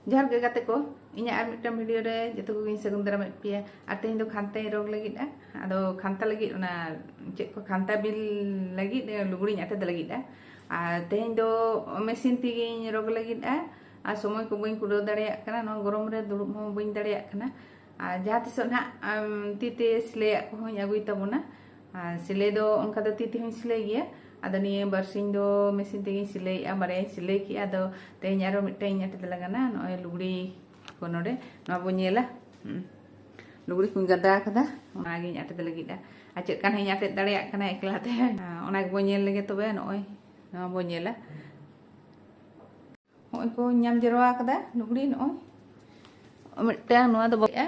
ᱡᱚᱦᱟᱨ ᱜᱮ ᱜᱟᱛᱮ ᱠᱚ ᱤᱧᱟᱹᱜ ᱟᱨ ᱢᱤᱫᱴᱟᱝ ᱵᱷᱤᱰᱤᱭᱳ ᱨᱮ ᱡᱚᱛᱚ ᱠᱚᱜᱮᱧ ᱥᱟᱹᱜᱩᱱ ᱫᱟᱨᱟᱢᱮᱫ ᱯᱮᱭᱟ ᱟᱨ ᱛᱮᱦᱮᱧ ᱫᱚ ᱠᱷᱟᱱᱛᱟᱧ ᱨᱚᱜ ᱞᱟᱹᱜᱤᱫᱼᱟ ᱟᱫᱚ ᱠᱷᱟᱱᱛᱟ ᱞᱟᱹᱜᱤᱫ ᱚᱱᱟ ᱪᱮᱫ ᱠᱚ ᱠᱷᱟᱱᱛᱟ ᱵᱤᱞ ᱞᱟᱹᱜᱤᱫ ᱞᱩᱜᱽᱲᱤᱧ ᱟᱴᱮᱫ ᱞᱟᱹᱜᱤᱫᱼᱟ ᱟᱨ ᱛᱮᱦᱮᱧ ᱫᱚ ᱢᱮᱥᱤᱱ ᱛᱮᱜᱮᱧ ᱨᱚᱜ ᱞᱟᱹᱜᱤᱫᱼᱟ ᱟᱨ ᱥᱚᱢᱚᱭ ᱠᱚ ᱵᱟᱹᱧ ᱠᱩᱲᱟᱹᱣ ᱫᱟᱲᱮᱭᱟᱜ ᱠᱟᱱᱟ ᱱᱚᱣᱟ ᱜᱚᱨᱚᱢ ᱨᱮ ᱫᱩᱲᱩᱵ ᱦᱚᱸ ᱵᱟᱹᱧ ᱫᱟᱲᱮᱭᱟᱜ ᱠᱟᱱᱟ ᱟᱨ ᱡᱟᱦᱟᱸ ᱛᱤᱥᱚᱜ ᱱᱟᱦᱟᱜ ᱛᱤᱛᱮ ᱥᱤᱞᱟᱹᱭᱟᱜ ᱠᱚᱦᱚᱸᱧ ᱟᱹᱜᱩᱭ ᱛᱟᱵᱚᱱᱟ ᱟᱨ ᱥᱤᱞᱟᱹᱭ ᱫᱚ ᱚᱱᱠᱟ ᱫᱚ ᱛᱤ ᱛᱮᱦᱚᱸᱧ ᱥᱤᱞᱟᱹᱭ ᱜᱮᱭᱟ ᱟᱫᱚ ᱱᱤᱭᱟᱹ ᱵᱟᱨᱥᱤᱧ ᱫᱚ ᱢᱮᱥᱤᱱ ᱛᱮᱜᱮᱧ ᱥᱤᱞᱟᱹᱭᱮᱜᱼᱟ ᱵᱟᱨᱭᱟᱧ ᱥᱤᱞᱟᱹᱭ ᱠᱮᱜᱼᱟ ᱟᱫᱚ ᱛᱮᱦᱮᱧ ᱟᱨᱚ ᱢᱤᱫᱴᱟᱝ ᱤᱧ ᱟᱴᱮᱫ ᱞᱟᱜᱟᱱᱟ ᱱᱚᱜᱼᱚᱭ ᱞᱩᱜᱽᱲᱤ ko node no bo nyela lugri kun gada kada ona gi atet lagida a chet kan hanya atet dareyak kana ekla te ona bo nyel lege tobe noy no bo nyela hoy ko nyam jerwa kada lugri noy mittang noa do ya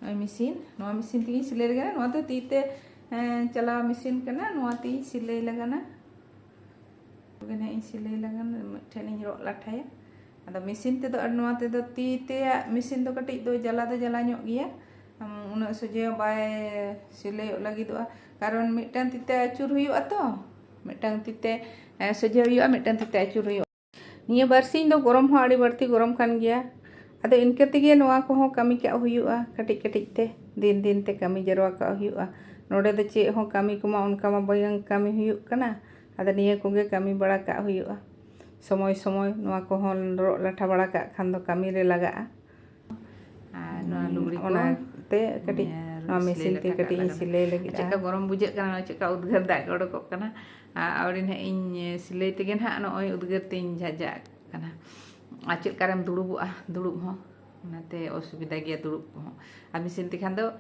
noy mesin tigi silai lagana noa to tite chala mesin kana noa ti silai lagana gana in silai lagana mittang ro lathaya ada mesin te do nua te do ti te mesin do katik do jala nyok giya una soje bay silai lagi do karon mitang tite acur huyuk ato mitang tite soje huyuk mitang tite acur huyuk niya barsiñ do gorom ho adi barti gorom kan giya ada inke tege nua ko ho kami ka huyuk katik katik te din te kami jarwa ka huyuk node do che ho kami kuma onka ma bayang kami huyuk kana ada niya ko ge kami bada ka huyuk समय समय नवा को हन रो लाठा बड़ा का खान दो कमी रे लगा नवा लुगड़ी को ते कटी नवा मशीन ते कटी सिलाई लगी चका गरम बुझे kana चका उद्गार दाग ओडको kana आवरिन इन सिलाई तेगे ना नय उद्गार तिन जाजा kana आ चेक कारम दुड़ुबा दुड़ुब हो नाते असुविधा गया दुड़ुब हो आ मशीन ते खान दो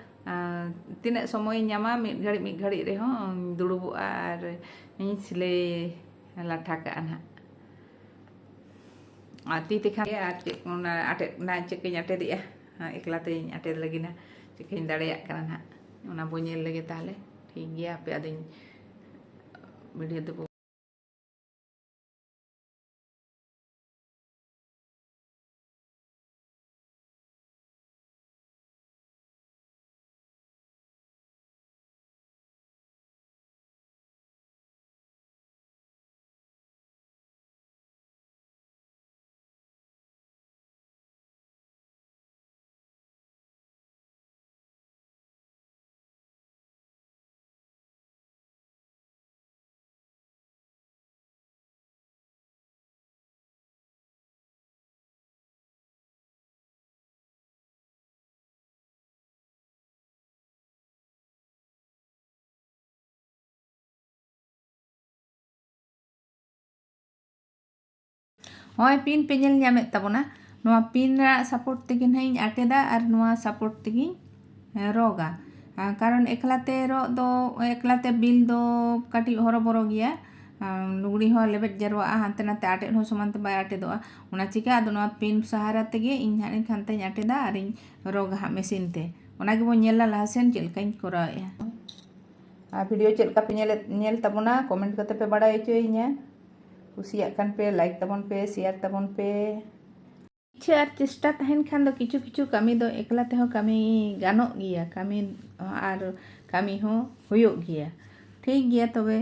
तिना समय ᱧᱟᱢᱟ मिद घड़ी रे हो दुड़ुबा आर इन सिलाई लाठा का ना ati te kan ya una atet na cekinya atet ya ekla te atet lagi na cekin dareyak kana na una bonyel lagi tale ठीक गया पे आदिन वीडियो तो होय पिन पे ñel ñamet tabona noa pin ra support tegi nahin ateda ar noa support tegi roga karon eklate ro do eklate bil do kati horo boro giya lugड़ी ho lebet jarwa hante nate atet ho somante bay atedo ona chika ado noa pin sahara tegi इन हानि khante ateda ar इन roga ha mesin te ona ge bo ñela lahasen chel kain kora ya video चल का पे ñel tabona comment kate pe bada inya kusiakan pe like tabon pe share tabon pe इच्छा और चेष्टा तहन खान दो किछु किछु कमी दो एकला ते हो कमी गानोग गिया कमी और कमी हो हुयुग गिया ठीक गिया तबे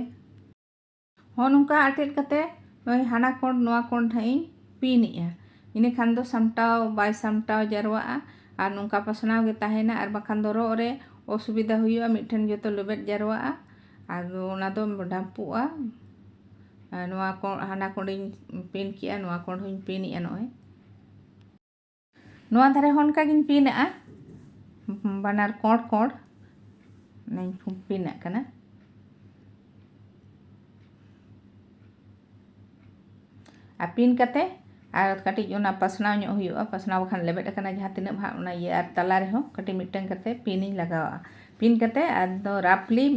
हो नुका आटेट कते हाना कोण नोआ कोण ठाई पिनिया इने खान दो सामटाव बाय सामटाव जारवा और नुका पसनाव गे ताहेना और बखान दो रो रे असुविधा हुयुआ मिठन जतो लेबेट जारवा और ओना दो ढापुआ नोआ को हाना कोडिन पिन किया नोआ कोण हुइन पिन या नोय नोआ धारे हनका गिन पिन आ बानार कोड कोड नै पिन कना आ पिन कते आ कटी ओना पसनाव ᱧᱚᱜ हुयुआ पसनाव खान लेबेट कना जहां तिना भा ओना ये आर तला रे हो कटी मिटन कते पिन इन लगावा पिन कते आदो राफली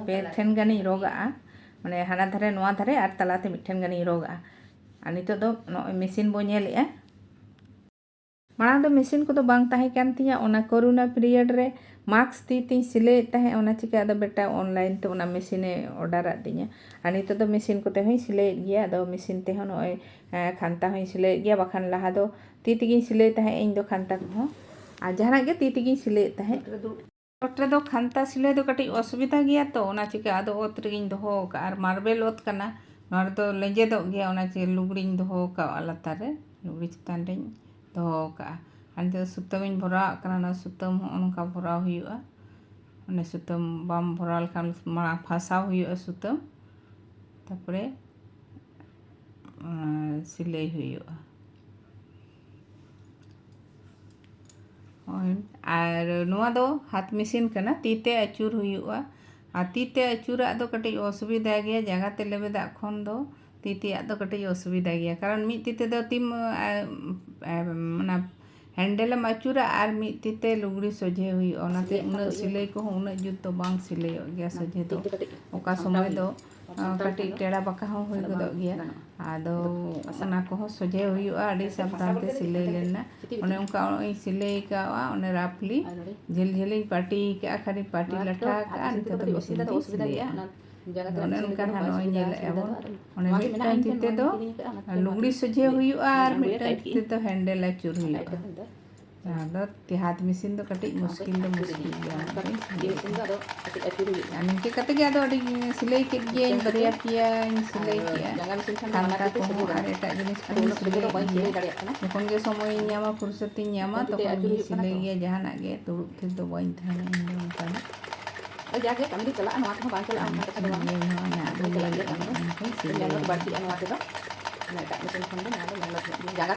पे ठेन गानी रोगा माने हाना धारे नोआ धारे आर तलाते मिठन गानी रोगा आ नितो दो मेसिन बो ñelea माना दो मेसिन को दो बांग ताहे कान तिया ओना कोरोना पीरियड रे मास्क ती ती सिले ताहे ओना चिका दो बेटा ऑनलाइन ते ओना मेसिने ऑर्डर आ दिया आ नितो दो मेसिन को ते हई सिले गिया दो मेसिन ते हन ओय खानता हई सिले गिया बखान लहा दो ती तिगी सिले ताहे इन दो खानता को आ जहाना गे ती तिगी सिले ताहे ओट्रे दो खानता सिले दो कटी असुविधा गिया तो ओना चिका दो ओत रेगिन दोहो का आर मार्बल ओत कना ᱱᱚᱣᱟ ᱨᱮᱫᱚ ᱞᱮᱸᱡᱮᱫᱚᱜ ᱜᱮᱭᱟ ᱚᱱᱟ ᱪᱮ ᱞᱩᱜᱽᱲᱤᱧ ᱫᱚᱦᱚ ᱠᱟᱜᱼᱟ ᱞᱟᱛᱟᱨ ᱨᱮ ᱞᱩᱜᱽᱲᱤ ᱪᱮᱛᱟᱱ ᱨᱮᱧ ᱫᱚᱦᱚ ᱠᱟᱜᱼᱟ ᱟᱨ ᱱᱤᱛᱚᱜ ᱥᱩᱛᱟᱹᱢᱤᱧ ᱵᱷᱚᱨᱟᱣᱟᱜ ᱠᱟᱱᱟ ᱚᱱᱟ ᱥᱩᱛᱟᱹᱢ ᱦᱚᱸ ᱱᱚᱝᱠᱟ ᱵᱷᱚᱨᱟᱣ ᱦᱩᱭᱩᱜᱼᱟ ᱚᱱᱟ ᱥᱩᱛᱟᱹᱢ ᱵᱟᱢ ᱵᱷᱚᱨᱟᱣ ᱞᱮᱠᱷᱟᱱ ᱢᱟᱲᱟᱝ ᱯᱷᱟᱥᱟᱣ ᱦᱩᱭᱩᱜᱼᱟ ᱥᱩᱛᱟᱹᱢ ᱛᱟᱨᱯᱚᱨᱮ ᱥᱤᱞᱟᱹᱭ ᱦᱩᱭᱩᱜᱼᱟ আর ᱱᱚᱣᱟ ᱫᱚ হাত মেশিন ᱠᱟᱱᱟ ᱛᱤᱛᱮ ᱟᱹᱪᱩᱨ ᱦᱩᱭᱩᱜᱼᱟ ᱟᱨ ᱛᱤᱛᱮ ᱟᱹᱪᱩᱨᱟᱜ ᱫᱚ ᱠᱟᱹᱴᱤᱡ ᱚᱥᱩᱵᱤᱫᱟ ᱜᱮᱭᱟ ᱡᱟᱸᱜᱟᱛᱮ ᱞᱮᱵᱮᱫᱟᱜ ᱠᱷᱚᱱ ᱫᱚ ᱛᱤᱛᱮᱭᱟᱜ ᱫᱚ ᱠᱟᱹᱴᱤᱡ ᱚᱥᱩᱵᱤᱫᱟ ᱜᱮᱭᱟ ᱠᱟᱨᱚᱱ ᱢᱤᱫ ᱛᱤ ᱛᱮᱫᱚ ᱛᱤᱢ ᱚᱱᱟ ᱦᱮᱱᱰᱮᱞᱮᱢ ᱟᱹᱪᱩᱨᱟ ᱟᱨ ᱢᱤᱫ ᱛᱤᱛᱮ ᱞᱩᱜᱽᱲᱤ ᱥᱚᱡᱷᱮ ᱦᱩᱭᱩᱜᱼᱟ ᱚᱱᱟᱛᱮ ᱩᱱᱟᱹᱜ ᱥᱤᱞᱟᱹᱭ ᱠᱚᱦᱚᱸ ᱩᱱᱟᱹᱜ ᱡᱩᱛ ᱫᱚ ᱵᱟᱝ ᱥᱤᱞᱟᱹᱭᱚᱜ ᱜᱮᱭᱟ ᱥᱚᱡᱷᱮ ᱫᱚ ᱚᱠᱟ ᱥᱚᱢᱚᱭ ᱫᱚ ᱠᱟᱹᱴᱤᱡ ᱴᱮᱲᱟ ᱵᱟᱸᱠᱟ ᱦᱚᱸ ᱦᱩᱭ ᱜᱚᱫᱚᱜ ᱜᱮᱭᱟ ᱟᱫᱚ ᱚᱱᱟ ᱠᱚᱦᱚᱸ ᱥᱚᱡᱷᱮ ᱦᱩᱭᱩᱜᱼᱟ ᱟᱹᱰᱤ ᱥᱟᱵᱫᱷᱟᱱ ᱛᱮ ᱥᱤᱞᱟᱹᱭ ᱞᱮᱱᱟ ᱚᱱᱮ ᱚᱱᱠᱟ ᱤᱧ ᱥᱤᱞᱟᱹᱭ ᱠᱟᱜᱼᱟ ᱚᱱᱮ ᱨᱟᱯᱷᱞᱤ ᱡᱷᱟᱹᱞ ᱡᱷᱟᱹᱞᱤᱧ ᱯᱟᱹᱴᱤ ᱠᱟᱜᱼᱟ ᱠᱷᱟᱹᱞᱤ ᱯᱟᱹᱴᱤ ᱞᱟᱴᱷᱟ ᱠᱟᱜᱼᱟ ᱱᱤᱛᱚᱜ ᱫᱚ ᱢᱮᱥᱤᱱ ᱛᱤᱧ ᱥᱤᱞᱟᱹᱭᱟ ᱚᱱᱮ ᱚᱱᱠᱟ ᱱᱟᱦᱟᱜ ᱱᱚᱜᱼᱚᱭ ᱧᱮᱞᱮᱫᱼᱟ ᱵᱚᱱ ᱚᱱᱮ ᱢᱤᱫᱴᱟᱝ ᱛᱤ ᱛᱮᱫᱚ ᱞᱩᱜᱽᱲᱤ ᱥᱚᱡᱷᱮ ᱦᱩᱭᱩᱜᱼᱟ ᱟᱨ ᱢᱤᱫᱴᱟᱝ ᱛᱤ ᱛᱮᱫᱚ ᱦᱮᱱᱰᱮᱞ ᱟᱹᱪᱩᱨ ᱦᱩᱭᱩᱜᱼᱟ ᱟᱫᱚ हाथ मेसिन ᱫᱚ ᱠᱟᱹᱴᱤᱡ ᱢᱩᱥᱠᱤᱞ ᱫᱚ ᱢᱩᱥᱠᱤल ᱜᱮᱭᱟ ᱱᱤᱝᱠᱟᱹ ᱠᱟᱛᱮ ᱜᱮ ᱟᱫᱚ ᱟᱹᱰᱤ ᱥᱤᱞᱟᱹᱭ ᱠᱮᱫ ᱜᱤᱭᱟᱹᱧ ᱵᱟᱨᱭᱟ ᱯᱮᱭᱟᱧ ᱥᱤᱞᱟᱹᱭ ᱠᱮᱜᱼᱟ ᱠᱟᱱᱛᱷᱟ ᱠᱚᱦᱚᱸ ᱟᱨ ᱮᱴᱟᱜ ᱡᱤᱱᱤस ᱠᱚᱦᱚᱸ ᱥᱤᱞᱟᱹᱭ ᱜᱮᱭᱟ ᱡᱚᱠᱷᱚᱱ ᱜᱮ ᱥᱚᱢᱚᱭᱤᱧ ᱧᱟᱢᱟ ᱯᱷᱩᱨᱥᱚᱛᱤᱧ ᱧᱟᱢᱟ ᱛᱚᱠᱷᱚᱱ ᱜᱤᱧ ᱥᱤᱞᱟᱹᱭ ᱜᱮᱭᱟ ᱡᱟᱦᱟᱱᱟᱜ ᱜᱮ ᱫᱩᱲᱩᱵ ᱛᱷᱤᱨ ᱫᱚ ᱵᱟᱹᱧ ᱛᱟᱦᱮᱱᱟ ᱤᱧ ᱫᱚ ᱚᱱᱠᱟ ᱫᱚ ᱡᱟᱜᱮ ᱠᱟᱹᱢᱤ ᱫᱚ ᱪᱟᱞᱟᱜᱼᱟ ᱱᱚᱣᱟ ᱛᱮᱦᱚᱸ ᱵᱟᱝ ᱪᱟᱞᱟᱜᱼᱟ ᱚᱱᱠᱟ ᱠᱟᱛᱷᱟ ᱫᱚ ᱵᱟᱝ ᱧᱮᱞᱚᱜ ᱵᱟᱹᱲᱛᱤᱜᱼᱟ ᱱᱚᱣᱟ ᱛᱮᱫᱚ ᱮᱴᱟᱜ ᱢᱮᱥᱤᱱ ᱠᱷᱚᱱ ᱫᱚ ᱱᱚᱣᱟ ᱫᱚ ᱧᱮᱞᱚᱜ ᱡᱟᱜᱟ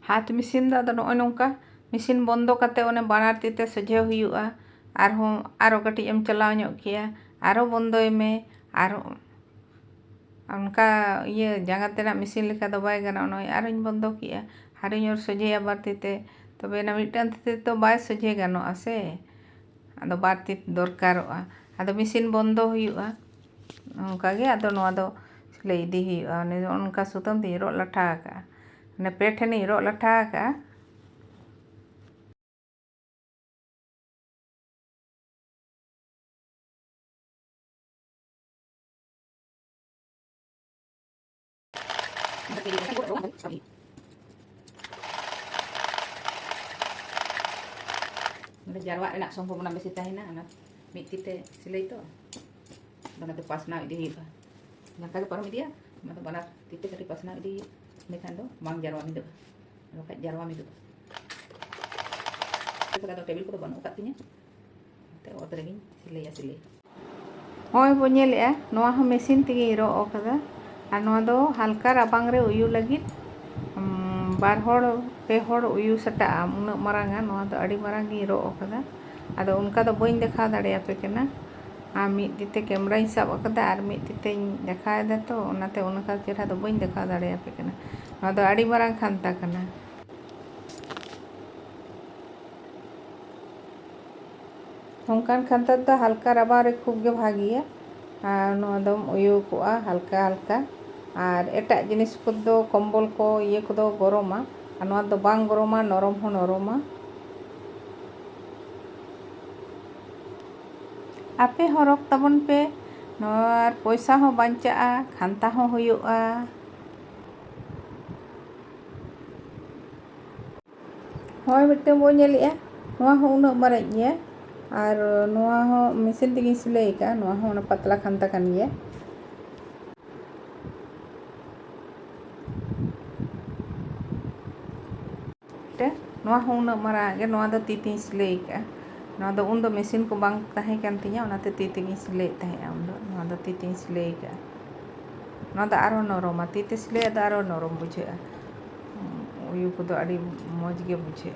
हाथ मेसिन ᱫᱚ ᱟᱫᱚ ᱱᱚᱜᱼᱚᱭ ᱱᱚᱝᱠᱟ मेसिन बंदो करते उन्हें बानार तीते सजे हुआ आरो कटी एम चलाव ᱧᱚᱜ किया आरो बंदोय में आरो उनका ये जांगा तेना मेसिन लेका दो बाय गाना नय आरोñ बंदो किया आरोñ और सजे आबार तीते तबे ना मिटन तीते तो बाय सजे गानो आसे आदो बार ती दरकारोआ आदो मेसिन बंदो हुआ उनका गे आदो नोआ दो सिलाई इदी हुआ ने उनका सुतम ती रो लठा का ने पेठनी रो लठा का jarwa enak sombong besi tahina anak mid tite silai to bana to pasna idi hiba nyaka ke parum dia mata bana tite kati pasna idi mekan do mang jarwa mido lo ka jarwa mido kita do table ko banu katinya te order gin silai ya silai hoy bo nyel ya noa ho mesin tigi ro okada ar noa do halka rabang re uyu lagit बार हर पे हर उयू सटा उन मारांगा नोआ दो अड़ी मारांग गी रो ओकदा आदो उनका दो बई देखा दाड़े पे केना आ मिद तीते कैमरा साब अकदा आर मिद तीते देखा दा तो ओनाते उनका चेहरा दो बई देखा दाड़े पे केना नोआ दो अड़ी मारांग खानता कना नोंकान खानता दो हल्का रबा रे खूब गे भागिया आ नोआ दो उयू कोआ हल्का हल्का और एटा जिनिस को कम्बल को ये को गरमा और दो बांग गरमा नरम हो नरमा आपे हरक तबन पे और पैसा हो बांचा खानता हो हुआ हय मिट्टे बो नेलिया नोआ हो उना मारे गया और नोआ हो मेसिन तेगी सिलाई का नोआ हो ना पतला खानता कान गया नोआ हो उना मारा गे नोआ दो ती ती सिलाई का नोआ दो उन दो मेसिन को बांग ताहे कान तिया ओनाते ती तेगी सिलाई ताहे उन दो नोआ दो ती ती सिलाई का नोआ दो आरो नरम ती ते सिलाई दो आरो नरम बुझे उयू को दो अड़ी मौज गे बुझे